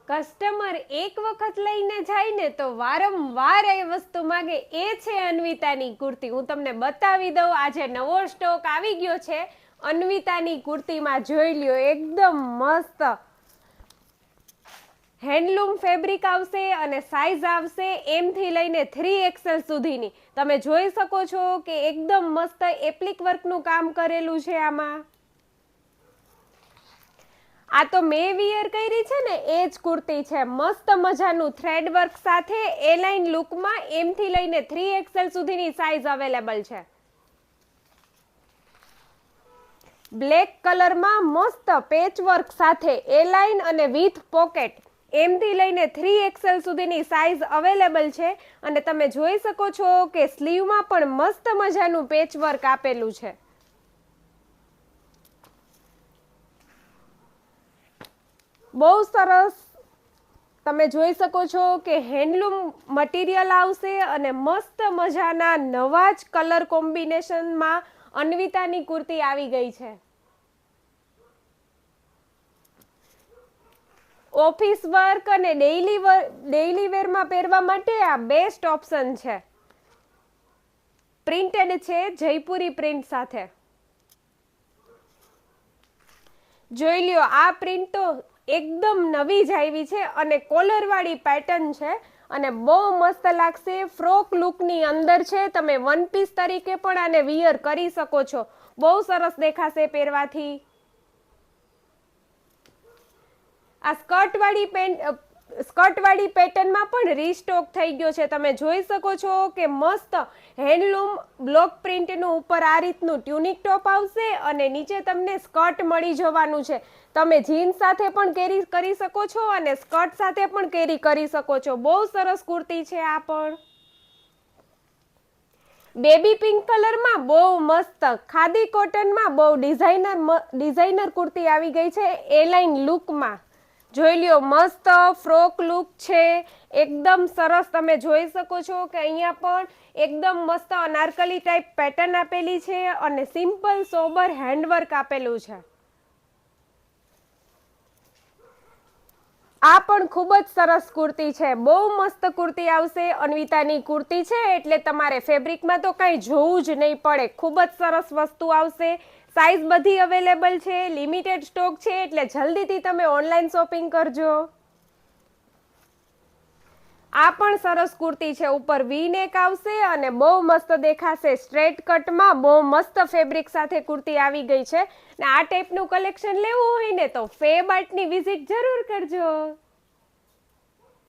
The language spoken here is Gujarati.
કસ્ટમર એક વખત લઈને જાય ને તો વારંવાર એ વસ્તુ માંગે, એ છે અન્વિતાની કુર્તી. હું તમને બતાવી દઉં, આજે નવો સ્ટોક આવી ગયો છે અન્વિતાની કુર્તીમાં. જોઈ લ્યો, એકદમ મસ્ત હેન્ડલૂમ ફેબ્રિક આવશે અને સાઈઝ આવશે M થી લઈને 3XL સુધીની. તમે જોઈ શકો છો કે એકદમ મસ્ત એપ્લિક વર્કનું કામ કરેલું છે આમાં. આ તો મેં વિયર કરી છે ને એ જ કુર્તી છે. મસ્ત મજાનું થ્રેડ વર્ક સાથે એ લાઇન લુકમાં M થી લઈને 3XL સુધીની સાઈઝ અવેલેબલ છે. બ્લેક કલરમાં મસ્ત પેચ વર્ક સાથે એ લાઇન અને વિથ પોકેટ M થી લઈને 3XL સુધીની સાઈઝ અવેલેબલ છે. અને તમે જોઈ શકો છો કે સ્લીવમાં પણ મસ્ત મજાનું પેચ વર્ક આપેલું છે. બહુ સરસ. તમે જોઈ શકો છો કે હેન્ડલૂમ મટીરિયલ આવશે અને મસ્ત મજાના નવા જ કલર કોમ્બિનેશનમાં અન્વિતાની કુર્તી આવી ગઈ છે. ઓફિસ વર્ક અને ડેઈલી વેરમાં પહેરવા માટે આ બેસ્ટ ઓપ્શન છે. પ્રિન્ટેડ છે જયપુરી પ્રિન્ટ સાથે. જોઈ લ્યો, આ પ્રિન્ટ તો એકદમ નવી જ આવી છે અને કોલરવાળી પેટર્ન છે અને બહુ મસ્ત લાગશે. ફ્રોક લુકની અંદર છે. તમે વન પીસ તરીકે પણ આને વિયર કરી શકો છો. બહુ સરસ દેખાશે પહેરવાથી. આ સ્કર્ટવાળી પેટર્નમાં પણ રીસ્ટોક થઈ ગયો છે. તમે જોઈ શકો છો કે મસ્ત હેન્ડલૂમ બ્લોક પ્રિન્ટનું ઉપર આ રીતનું ટ્યુનિક ટોપ આવશે અને નીચે તમને સ્કર્ટ મળી જવાનું છે. તમે જીન્સ સાથે પણ કેરી કરી શકો છો અને સ્કર્ટ સાથે પણ કેરી કરી શકો છો. બહુ સરસ કુર્તી છે આ પણ. બેબી પિંક કલરમાં બહુ મસ્ત ખાદી કોટનમાં બહુ ડિઝાઇનર કુર્તી આવી ગઈ છે એ લાઇન લુકમાં. જોઈ લ્યો, મસ્ત ફ્રોક લુક છે. એકદમ સરસ. તમે જોઈ શકો છો કે અહીંયા પણ એકદમ મસ્ત અનારકલી ટાઈપ પેટર્ન આપેલી છે અને સિમ્પલ સોબર હેન્ડવર્ક આપેલું છે. આ પણ ખૂબ જ સરસ કુર્તી છે. બહુ મસ્ત કુર્તી આવશે. અન્વિતાની કુર્તી છે એટલે તમારે ફેબ્રિકમાં તો કંઈ જોવું જ નહીં પડે. ખૂબ જ સરસ વસ્તુ આવશે. સાઈઝ બધી અવેલેબલ છે. લિમિટેડ સ્ટોક છે એટલે જલ્દીથી તમે ઓનલાઈન શોપિંગ કરજો. આ પણ સરસ કુર્તી છે. ઉપર વી નેક આવશે અને બહુ મસ્ત દેખાશે. સ્ટ્રેટ કટમાં બહુ મસ્ત ફેબ્રિક સાથે કુર્તી આવી ગઈ છે. ને આ ટાઈપનું કલેક્શન લેવું હોય ને તો ફેબ આર્ટની વિઝિટ જરૂર કરજો.